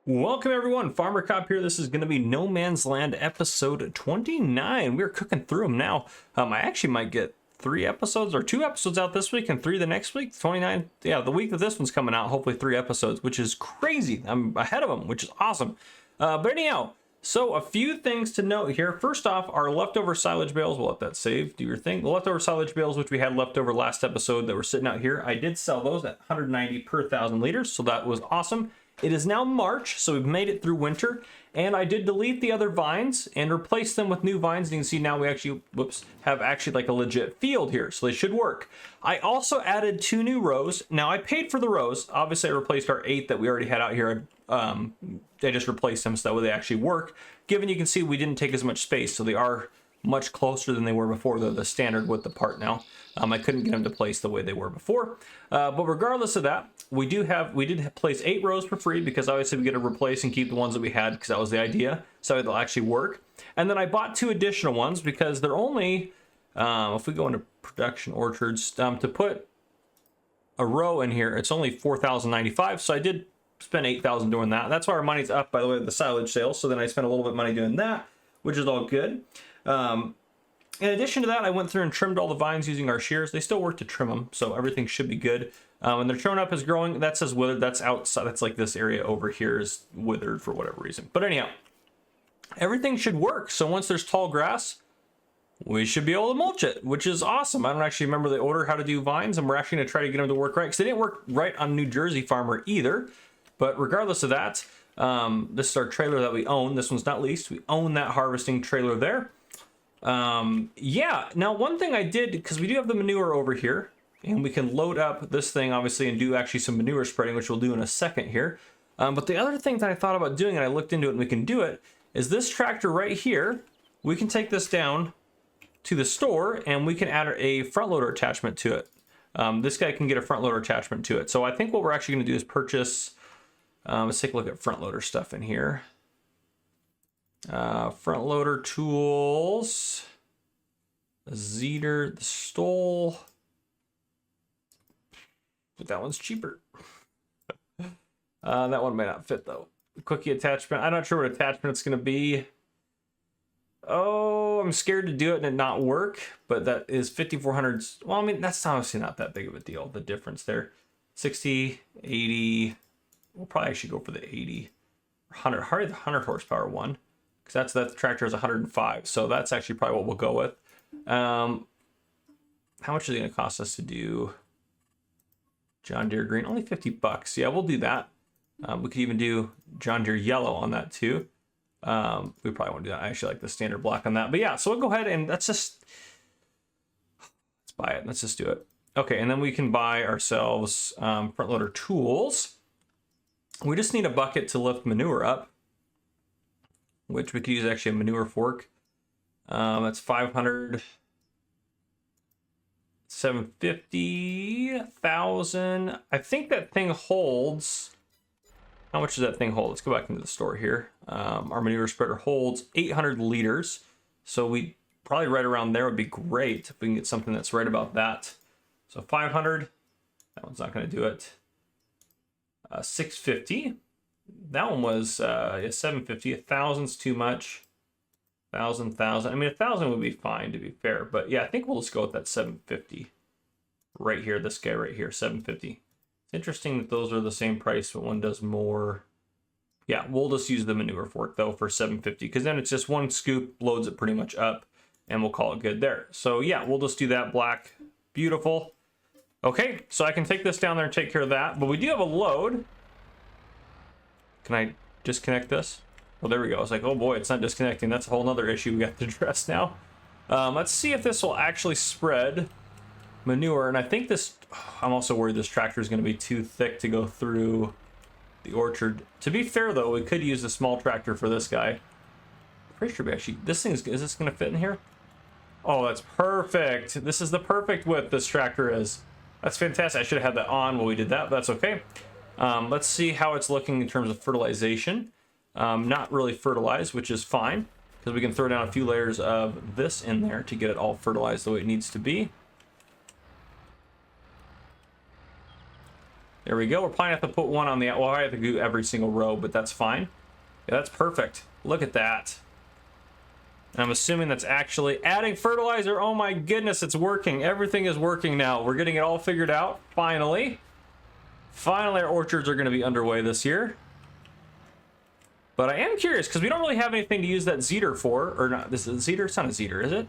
Welcome everyone, Farmer Cop here. This is going to be No Man's Land episode 29. We're cooking through them now. I actually might get 3 episodes or 2 episodes out this week and 3 the next week. 29, yeah, the week that this one's coming out, hopefully 3 episodes, which is crazy. I'm ahead of them, which is awesome. But anyhow, so a few things to note here. First off, our leftover silage bales, we'll let that save, do your thing. The leftover silage bales, which we had left over last episode that were sitting out here, I did sell those at 190 per 1,000 liters, so that was awesome. It is now March, so we've made it through winter, and I did delete the other vines and replace them with new vines. And you can see now we actually, have actually like a legit field here, so they should work. I also added 2 new rows. Now I paid for the rows. Obviously I replaced our 8 that we already had out here. I just replaced them so that way they actually work. Given you can see we didn't take as much space, so they are much closer than they were before. They're the standard width apart now. I couldn't get them to place the way they were before. But regardless of that, we did place 8 rows for free because obviously we get to replace and keep the ones that we had because that was the idea. So they'll actually work. And then I bought 2 additional ones because they're only, if we go into production orchards, to put a row in here, it's only 4,095. So I did spend 8,000 doing that. That's why our money's up, by the way, with the silage sales. So then I spent a little bit of money doing that, which is all good. In addition to that, I went through and trimmed all the vines using our shears. They still work to trim them, so everything should be good. And their throwing up is growing. That says withered. That's outside. That's like this area over here is withered for whatever reason. But anyhow, everything should work. So once there's tall grass, we should be able to mulch it, which is awesome. I don't actually remember the order how to do vines, and we're actually going to try to get them to work right because they didn't work right on New Jersey Farmer either. But regardless of that, this is our trailer that we own. This one's not leased. We own that harvesting trailer there. Yeah, now one thing I did, because we do have the manure over here, and we can load up this thing obviously and do actually some manure spreading, which we'll do in a second here. But the other thing that I thought about doing, and I looked into it and we can do it, is this tractor right here. We can take this down to the store and we can add a front loader attachment to it. This guy can get a front loader attachment to it. So I think what we're actually going to do is purchase, let's take a look at front loader stuff in here. Front loader tools, the Zeter, the Stole, but that one's cheaper. That one may not fit though. Quickie attachment, I'm not sure what attachment it's going to be. Oh, I'm scared to do it and it not work, but that is 5,400. Well, I mean, that's obviously not that big of a deal, the difference there. 60, 80, we'll probably actually go for the 80. 100, hardly the 100 horsepower one. That's that tractor is 105, so that's actually probably what we'll go with. How much is it going to cost us to do John Deere green? Only 50 bucks. Yeah, we'll do that. We could even do John Deere yellow on that too. We probably won't do that. I actually like the standard black on that. But yeah, so we'll go ahead and let's buy it. Let's just do it. Okay, and then we can buy ourselves front loader tools. We just need a bucket to lift manure up, which we could use actually a manure fork. That's 500, 750, 1,000. I think that thing holds, how much does that thing hold? Let's go back into the store here. Our manure spreader holds 800 liters. So we probably right around there would be great if we can get something that's right about that. So 500, that one's not gonna do it. 650. That one was 750. 1,000's too much. 1,000. I mean, 1,000 would be fine to be fair, but yeah, I think we'll just go with that 750 right here. This guy right here, 750. It's interesting that those are the same price, but one does more. Yeah, we'll just use the manure fork though for 750 because then it's just one scoop, loads it pretty much up, and we'll call it good there. So yeah, we'll just do that black. Beautiful. Okay, so I can take this down there and take care of that, but we do have a load. Can I disconnect this? Well, there we go. I was like, oh boy, it's not disconnecting. That's a whole nother issue we got to address now. Let's see if this will actually spread manure. And I think this, I'm also worried this tractor is going to be too thick to go through the orchard. To be fair though, we could use a small tractor for this guy. I'm pretty sure we actually, this thing is this going to fit in here? Oh, that's perfect. This is the perfect width this tractor is. That's fantastic. I should have had that on while we did that, but that's okay. Let's see how it's looking in terms of fertilization. Not really fertilized, which is fine because we can throw down a few layers of this in there to get it all fertilized the way it needs to be. There we go. We're probably have to put one on the, well, I have to do every single row, but that's fine. Yeah, that's perfect. Look at that. And I'm assuming that's actually adding fertilizer. Oh my goodness, it's working. Everything is working now. We're getting it all figured out, finally. Finally, our orchards are going to be underway this year. But I am curious, because we don't really have anything to use that Zeter for. Or not, this is a Zeter? It's not a Zeter, is it?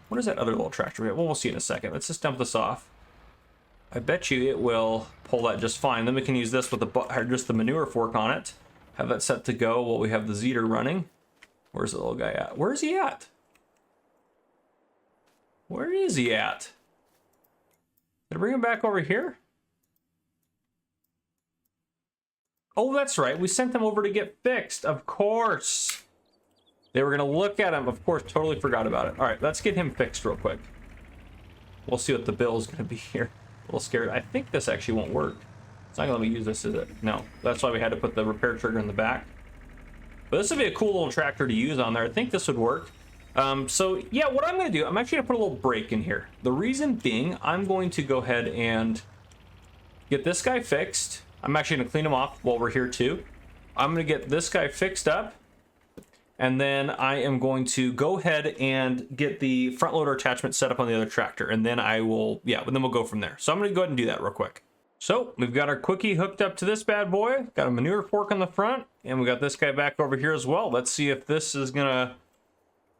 What is that other little tractor we have? Well, we'll see in a second. Let's just dump this off. I bet you it will pull that just fine. Then we can use this with just the manure fork on it. Have that set to go while we have the Zeter running. Where's the little guy at? Where is he at? Where is he at? Did I bring him back over here? Oh, that's right. We sent them over to get fixed. Of course. They were going to look at him. Of course, totally forgot about it. All right, let's get him fixed real quick. We'll see what the bill is going to be here. A little scared. I think this actually won't work. It's not going to let me use this, is it? No. That's why we had to put the repair trigger in the back. But this would be a cool little tractor to use on there. I think this would work. So, yeah, what I'm going to do, I'm actually going to put a little break in here. The reason being, I'm going to go ahead and get this guy fixed. I'm actually going to clean him off while we're here, too. I'm going to get this guy fixed up. And then I am going to go ahead and get the front loader attachment set up on the other tractor. And then I will, yeah, and then we'll go from there. So I'm going to go ahead and do that real quick. So we've got our quickie hooked up to this bad boy. Got a manure fork on the front. And we got this guy back over here as well. Let's see if this is going to...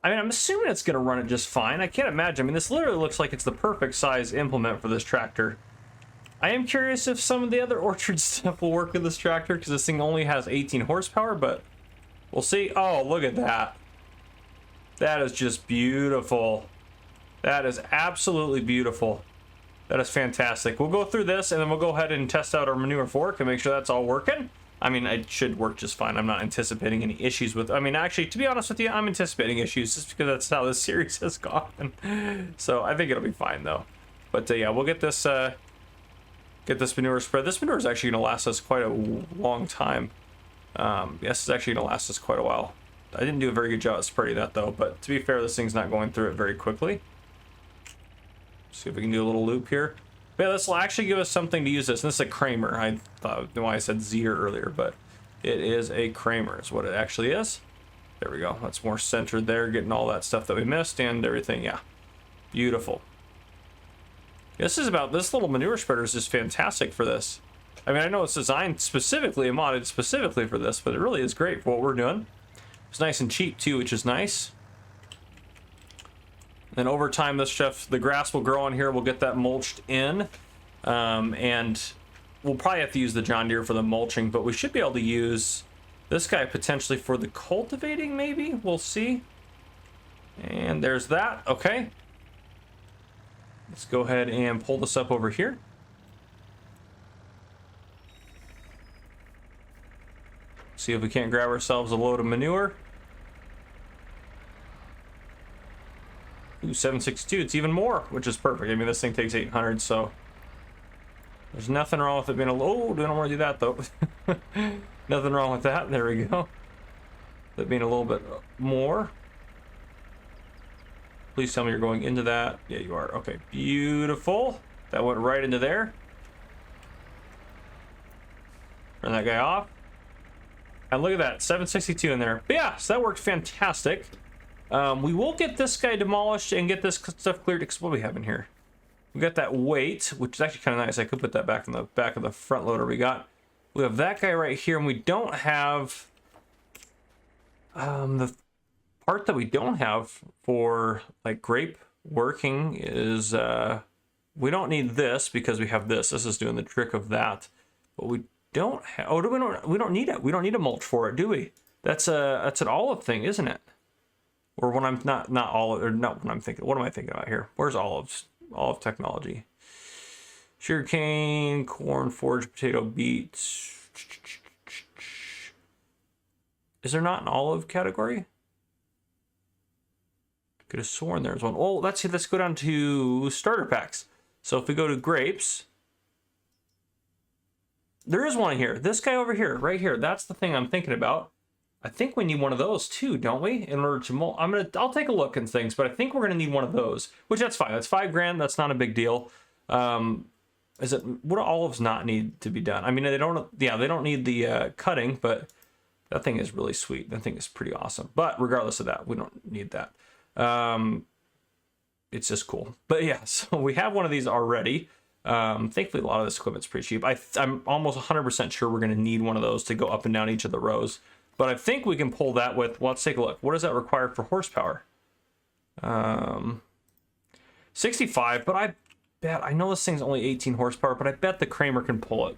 I mean, I'm assuming it's going to run it just fine. I can't imagine. I mean, this literally looks like it's the perfect size implement for this tractor. I am curious if some of the other orchard stuff will work with this tractor, because this thing only has 18 horsepower, but we'll see. Oh, look at that. That is just beautiful. That is absolutely beautiful. That is fantastic. We'll go through this, and then we'll go ahead and test out our manure fork and make sure that's all working. I mean, it should work just fine. I'm not anticipating any issues with... I mean, actually, to be honest with you, I'm anticipating issues just because that's how this series has gone. So I think it'll be fine, though. But yeah, we'll get this manure spread. This manure is actually going to last us quite a long time. Yes, it's actually going to last us quite a while. I didn't do a very good job at spreading that, though. But to be fair, this thing's not going through it very quickly. See if we can do a little loop here. But yeah, this will actually give us something to use this. And this is a Kramer. I thought why I said Zeter earlier, but it is a Kramer is what it actually is. There we go. That's more centered there, getting all that stuff that we missed and everything. Yeah, beautiful. This little manure spreader is just fantastic for this. I mean, I know it's designed specifically and modded specifically for this, but it really is great for what we're doing. It's nice and cheap too, which is nice. Then over time, this stuff, the grass will grow on here. We'll get that mulched in, and we'll probably have to use the John Deere for the mulching, but we should be able to use this guy potentially for the cultivating, maybe. We'll see. And there's that. Okay. Let's go ahead and pull this up over here. See if we can't grab ourselves a load of manure. Ooh, 762, it's even more, which is perfect. I mean, this thing takes 800, so there's nothing wrong with it being a low. Oh, we don't want to do that, though. Nothing wrong with that. There we go. That being a little bit more. Please tell me you're going into that. Yeah, you are. Okay, beautiful. That went right into there. Turn that guy off. And look at that, 762 in there. But yeah, so that worked fantastic. We will get this guy demolished and get this stuff cleared. What do we have in here? We got that weight, which is actually kind of nice. I could put that back in the back of the front loader we got. We have that guy right here, and we don't have the part that we don't have for like grape working is we don't need this because we have this. This is doing the trick of that. But we don't have. Oh, we don't need it. We don't need a mulch for it, do we? That's an olive thing, isn't it? Or when I'm not olive, or not when I'm thinking. What am I thinking about here? Where's olives? Olive technology. Sugarcane, corn, forage, potato, beets. Is there not an olive category? Could have sworn there's one. Oh, let's see. Let's go down to starter packs. So if we go to grapes, there is one here. This guy over here, right here. That's the thing I'm thinking about. I think we need one of those too, don't we? In order to I'll take a look at things, but I think we're gonna need one of those, which that's fine. That's $5 grand. That's not a big deal. Is it, what do olives not need to be done? I mean, they don't, yeah, they don't need the cutting, but that thing is really sweet. That thing is pretty awesome. But regardless of that, we don't need that. It's just cool. But yeah, so we have one of these already. Thankfully, a lot of this equipment's pretty cheap. I'm almost 100% sure we're going to need one of those to go up and down each of the rows. But I think we can pull that with, well, let's take a look. What does that require for horsepower? 65, but I bet, I know this thing's only 18 horsepower, but I bet the Kramer can pull it.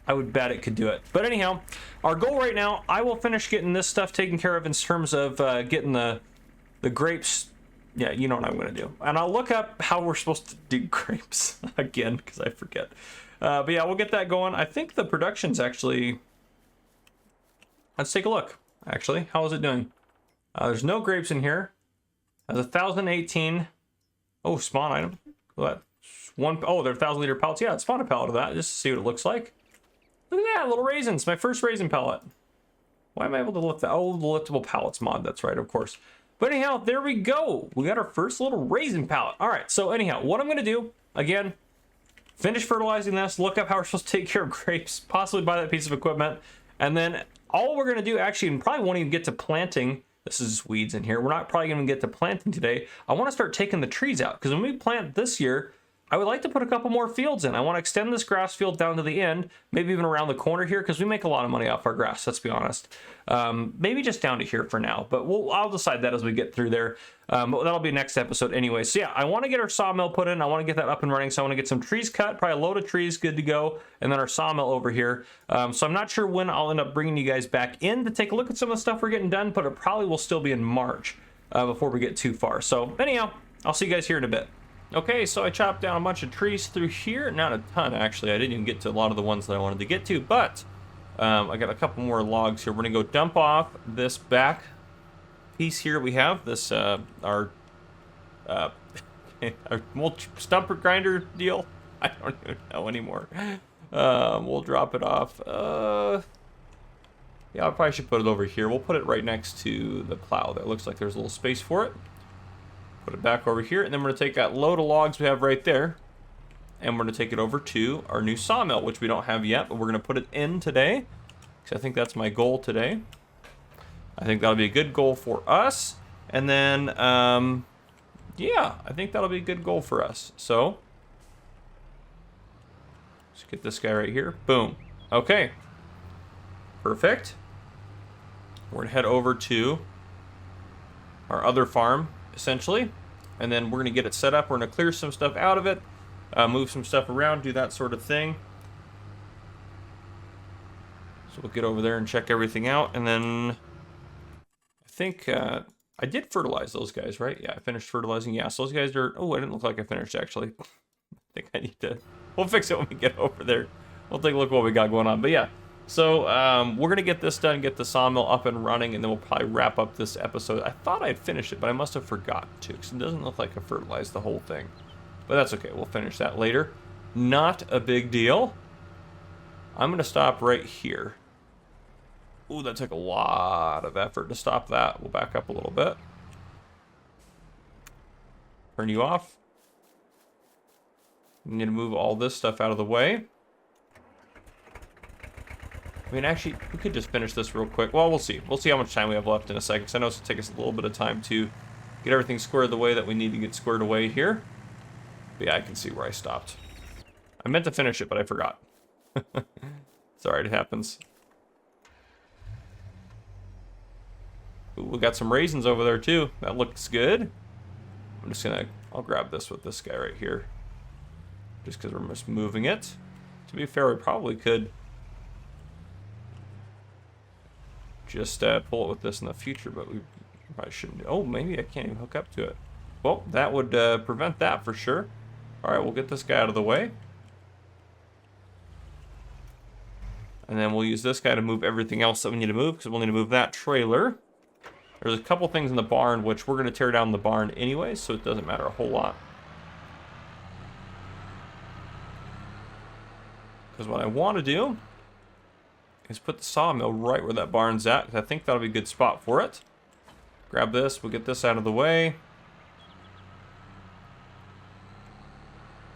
I would bet it could do it. But anyhow, our goal right now, I will finish getting this stuff taken care of in terms of getting the grapes. Yeah, you know what I'm going to do. And I'll look up how we're supposed to do grapes again, because I forget. But yeah, we'll get that going. I think the production's actually... Let's take a look, actually. How is it doing? There's no grapes in here. Has 1,018. Oh, spawn item. What? Oh, they're 1,000-liter pellets. Yeah, let's spawn a pellet of that just to see what it looks like. Look at that, little raisins. My first raisin pellet. Why am I able to lift that? Oh, the liftable pallets mod. That's right, of course. But anyhow, there we go. We got our first little raisin pallet. All right, so anyhow, what I'm going to do, again, finish fertilizing this, look up how we're supposed to take care of grapes, possibly buy that piece of equipment, and then all we're going to do, actually, and probably won't even get to planting. This is weeds in here. We're not probably going to get to planting today. I want to start taking the trees out, because when we plant this year, I would like to put a couple more fields in. I want to extend this grass field down to the end, maybe even around the corner here, because we make a lot of money off our grass, let's be honest. Maybe just down to here for now, but I'll decide that as we get through there. But that'll be next episode anyway. So yeah, I want to get our sawmill put in. I want to get that up and running. So I want to get some trees cut, probably a load of trees good to go, and then our sawmill over here. So I'm not sure when I'll end up bringing you guys back in to take a look at some of the stuff we're getting done, but it probably will still be in March before we get too far. So anyhow, I'll see you guys here in a bit. Okay, so I chopped down a bunch of trees through here. Not a ton, actually. I didn't even get to a lot of the ones that I wanted to get to, but I got a couple more logs here. We're going to go dump off this back piece here. We have this, our mulch stumper grinder deal. I don't even know anymore. We'll drop it off. Yeah, I probably should put it over here. We'll put it right next to the plow. That looks like there's a little space for it. Put it back over here, and then we're going to take that load of logs we have right there, and we're going to take it over to our new sawmill, which we don't have yet, but we're going to put it in today, because I think that's my goal today. I think that'll be a good goal for us, and then, yeah, I think that'll be a good goal for us. So, let's get this guy right here. Boom. Okay. Perfect. We're going to head over to our other farm, essentially, and then we're going to get it set up. We're going to clear some stuff out of it, move some stuff around, do that sort of thing. So we'll get over there and check everything out, and then I think I did fertilize those guys, right? Yeah, I finished fertilizing. Yeah, so those guys are... Oh, I didn't look like I finished, actually. I think I need to... We'll fix it when we get over there. We'll take a look at what we got going on. But yeah, so we're going to get this done, get the sawmill up and running, and then we'll probably wrap up this episode. I thought I'd finished it, but I must have forgotten to, because it doesn't look like I fertilized the whole thing. But that's okay. We'll finish that later. Not a big deal. I'm going to stop right here. Ooh, that took a lot of effort to stop that. We'll back up a little bit. Turn you off. We need to move all this stuff out of the way. I mean, actually, we could just finish this real quick. Well, we'll see. We'll see how much time we have left in a second, because I know it's going to take us a little bit of time to get everything squared the way that we need to get squared away here. But yeah, I can see where I stopped. I meant to finish it, but I forgot. It's alright, it happens. Ooh, we got some raisins over there, too. That looks good. I'm just going to... I'll grab this with this guy right here. Just because we're just moving it. To be fair, we probably could... just pull it with this in the future, but we probably shouldn't. Oh, maybe I can't even hook up to it. Well, that would prevent that for sure. All right, we'll get this guy out of the way. And then we'll use this guy to move everything else that we need to move, because we'll need to move that trailer. There's a couple things in the barn, which we're going to tear down the barn anyway, so it doesn't matter a whole lot. Because what I want to do is put the sawmill right where that barn's at, because I think that'll be a good spot for it. Grab this, we'll get this out of the way.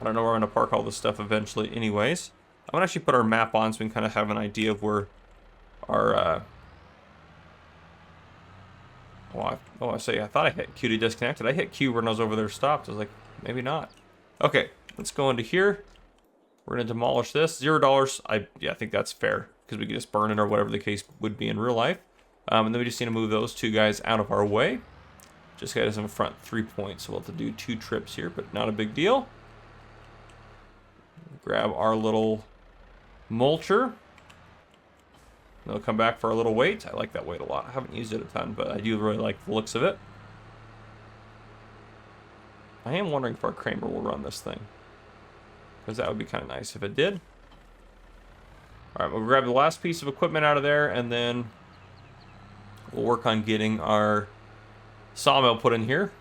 I don't know where I'm gonna park all this stuff eventually anyways. I'm gonna actually put our map on so we can kind of have an idea of where our, I thought I hit Q to disconnected. I hit Q when I was over there stopped. I was like, maybe not. Okay, let's go into here. We're gonna demolish this. $0. I think that's fair because we can just burn it or whatever the case would be in real life. And then we just need to move those two guys out of our way. Just got us in front 3 points, so we'll have to do 2 trips here, but not a big deal. Grab our little mulcher. They'll come back for our little weight. I like that weight a lot. I haven't used it a ton, but I do really like the looks of it. I am wondering if our Kramer will run this thing, because that would be kind of nice if it did. All right, we'll grab the last piece of equipment out of there, and then we'll work on getting our sawmill put in here.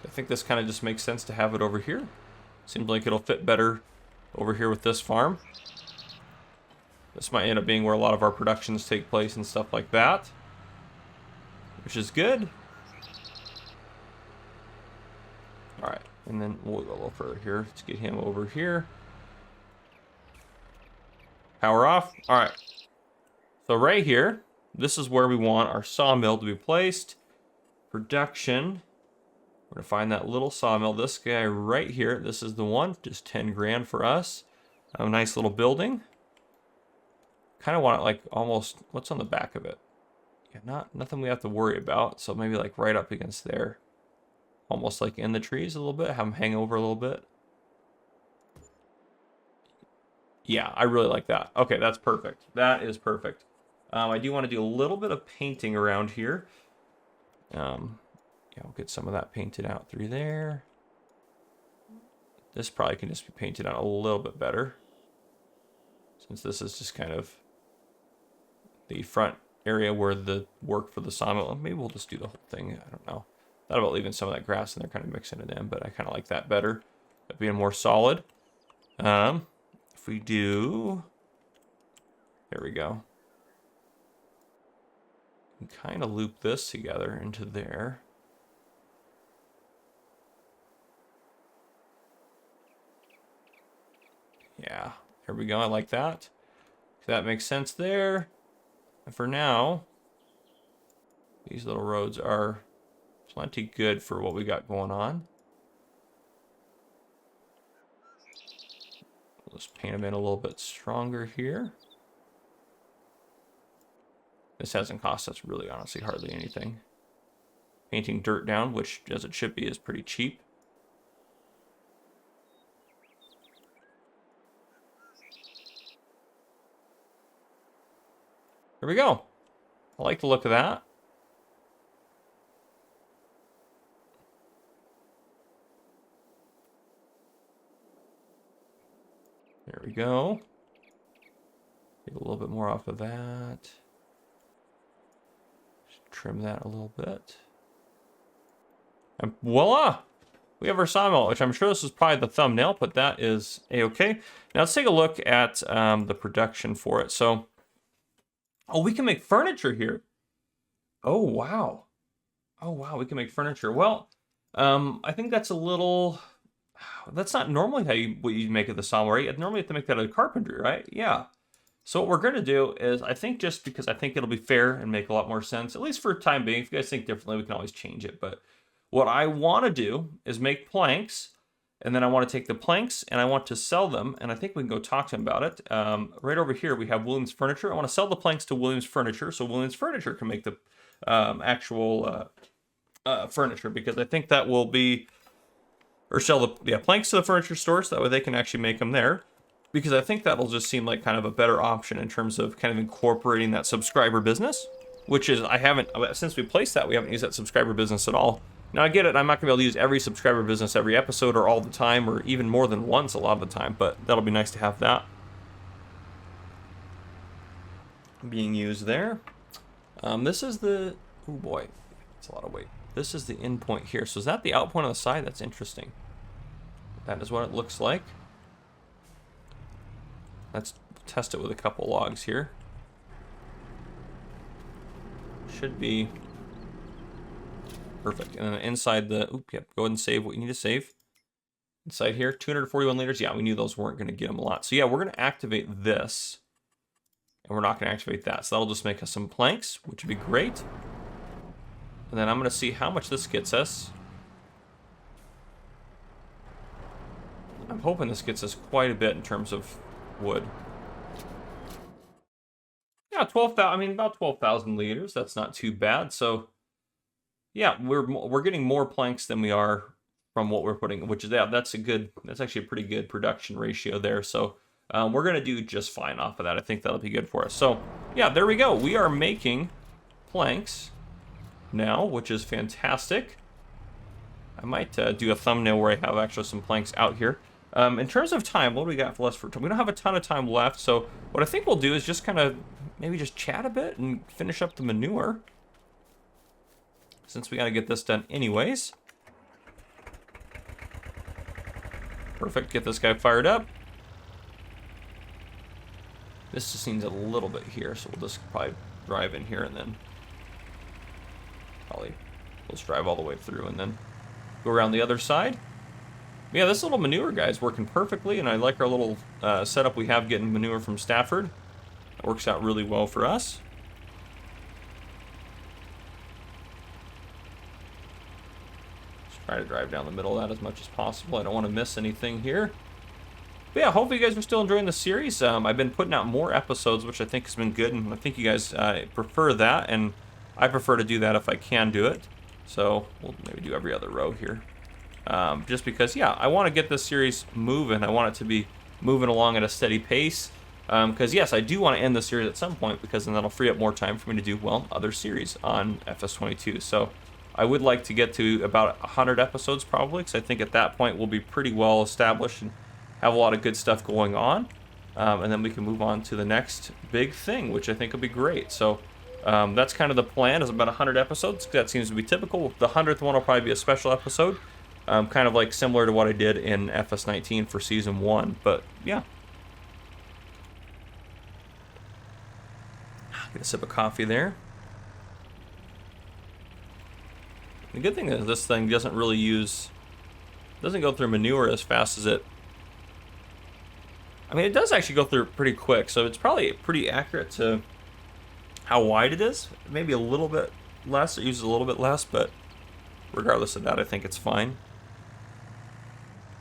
I think this kind of just makes sense to have it over here. Seems like it'll fit better over here with this farm. This might end up being where a lot of our productions take place and stuff like that, which is good. All right, and then we'll go a little further here. Let's get him over here. Power off. All right. So right here, this is where we want our sawmill to be placed. Production. We're gonna find that little sawmill. This guy right here. This is the one. Just 10 grand for us. A nice little building. Kind of want it like almost. What's on the back of it? Yeah, nothing we have to worry about. So maybe like right up against there, almost like in the trees a little bit. Have them hang over a little bit. Yeah, I really like that. Okay, that's perfect. That is perfect. I do want to do a little bit of painting around here. Yeah, we'll get some of that painted out through there. This probably can just be painted out a little bit better, since this is just kind of the front area where the work for the sawmill. Maybe we'll just do the whole thing. I don't know. Thought about leaving some of that grass in there, kind of mixing it in, but I kind of like that better. That being more solid. If we do, there we go. Kind of loop this together into there. Yeah, there we go. I like that. That makes sense there. And for now, these little roads are plenty good for what we got going on. Let's paint them in a little bit stronger here. This hasn't cost us really, honestly, hardly anything. Painting dirt down, which, as it should be, is pretty cheap. There we go. I like the look of that. There we go. Get a little bit more off of that. Just trim that a little bit. And voila! We have our sawmill, which I'm sure this is probably the thumbnail, but that is a-okay. Now let's take a look at the production for it. So, oh, we can make furniture here. Oh, wow. Oh, wow, we can make furniture. Well, I think that's a little... That's not normally what you make at the sawmill, right? Normally you have to make that out of carpentry, right? Yeah. So what we're going to do is, I think just because I think it'll be fair and make a lot more sense, at least for time being. If you guys think differently, we can always change it. But what I want to do is make planks, and then I want to take the planks and I want to sell them, and I think we can go talk to them about it. Right over here, we have Williams Furniture. I want to sell the planks to Williams Furniture, so Williams Furniture can make the actual furniture, because I think that will be... Or sell the planks to the furniture store, so that way they can actually make them there. Because I think that'll just seem like kind of a better option in terms of kind of incorporating that subscriber business. Which is, since we placed that, we haven't used that subscriber business at all. Now I get it, I'm not going to be able to use every subscriber business every episode or all the time, or even more than once a lot of the time. But that'll be nice to have that being used there. This is the, oh boy, it's a lot of weight. This is the end point here. So is that the out point on the side? That's interesting. That is what it looks like. Let's test it with a couple logs here. Should be perfect. And then inside the, yep, go ahead and save what you need to save. inside here. 241 liters. Yeah, we knew those weren't going to get them a lot. So yeah, we're going to activate this. And we're not going to activate that. So that'll just make us some planks, which would be great. And then I'm going to see how much this gets us. I'm hoping this gets us quite a bit in terms of wood. Yeah, 12,000. I mean, about 12,000 liters. That's not too bad. So, yeah, we're getting more planks than we are from what we're putting, which is that's actually a pretty good production ratio there. So, we're gonna do just fine off of that. I think that'll be good for us. So, yeah, there we go. We are making planks now, which is fantastic. I might do a thumbnail where I have actually some planks out here. In terms of time, what do we got for us for time? We don't have a ton of time left, so what I think we'll do is just kind of maybe just chat a bit and finish up the manure, since we got to get this done anyways. Perfect. Get this guy fired up. This just needs a little bit here, so we'll just probably drive in here and then probably let's drive all the way through and then go around the other side. Yeah, this little manure guy is working perfectly, and I like our little setup we have getting manure from Stafford. It works out really well for us. Just try to drive down the middle of that as much as possible. I don't want to miss anything here. But yeah, hopefully you guys are still enjoying the series. I've been putting out more episodes, which I think has been good, and I think you guys prefer that, and I prefer to do that if I can do it. So we'll maybe do every other row here. Just because, yeah, I want to get this series moving. I want it to be moving along at a steady pace. Because, yes, I do want to end the series at some point, because then that'll free up more time for me to do, well, other series on FS22. So I would like to get to about 100 episodes probably, because I think at that point we'll be pretty well established and have a lot of good stuff going on. And then we can move on to the next big thing, which I think will be great. So that's kind of the plan, is about 100 episodes. That seems to be typical. The 100th one will probably be a special episode. Kind of like similar to what I did in FS19 for Season 1. But, yeah. Get a sip of coffee there. The good thing is this thing doesn't go through manure as fast as it... I mean, it does actually go through pretty quick, so it's probably pretty accurate to how wide it is. Maybe a little bit less, it uses a little bit less, but regardless of that, I think it's fine.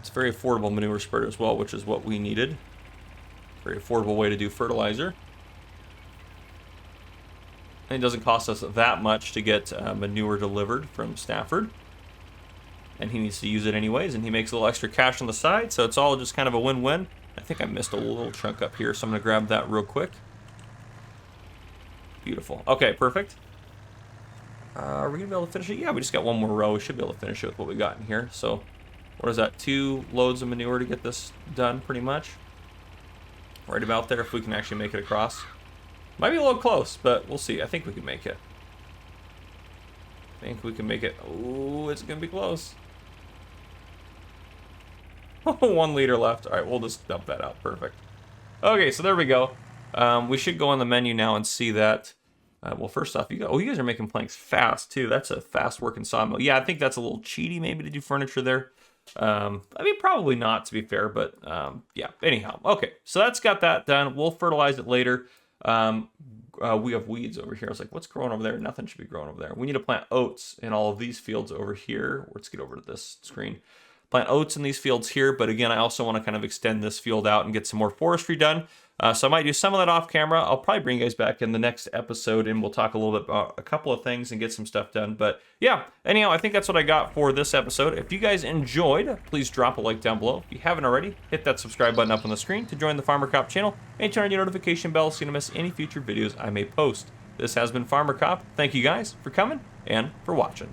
It's a very affordable manure spreader as well, which is what we needed. Very affordable way to do fertilizer. And it doesn't cost us that much to get manure delivered from Stafford. And he needs to use it anyways, and he makes a little extra cash on the side, so it's all just kind of a win-win. I think I missed a little chunk up here, so I'm going to grab that real quick. Beautiful. Okay, perfect. Are we going to be able to finish it? Yeah, we just got one more row. We should be able to finish it with what we got in here. So, what is that? 2 loads of manure to get this done, pretty much. Right about there, if we can actually make it across. Might be a little close, but we'll see. I think we can make it. I think we can make it. Ooh, it's going to be close. 1 liter left. All right, we'll just dump that out. Perfect. Okay, so there we go. We should go on the menu now and see that. Well, first off, you guys are making planks fast, too. That's a fast-working sawmill. Yeah, I think that's a little cheaty, maybe, to do furniture there. I mean, probably not, to be fair, but yeah. Anyhow, okay, so that's got that done. We'll fertilize it later. We have weeds over here. I was like, what's growing over there? Nothing should be growing over there. We need to plant oats in all of these fields over here. Let's get over to this screen. Plant oats in these fields here, but again, I also want to kind of extend this field out and get some more forestry done. So I might do some of that off camera. I'll probably bring you guys back in the next episode and we'll talk a little bit about a couple of things and get some stuff done. But yeah, anyhow, I think that's what I got for this episode. If you guys enjoyed, please drop a like down below. If you haven't already, hit that subscribe button up on the screen to join the Farmer Cop channel and turn on your notification bell so you don't miss any future videos I may post. This has been Farmer Cop. Thank you guys for coming and for watching.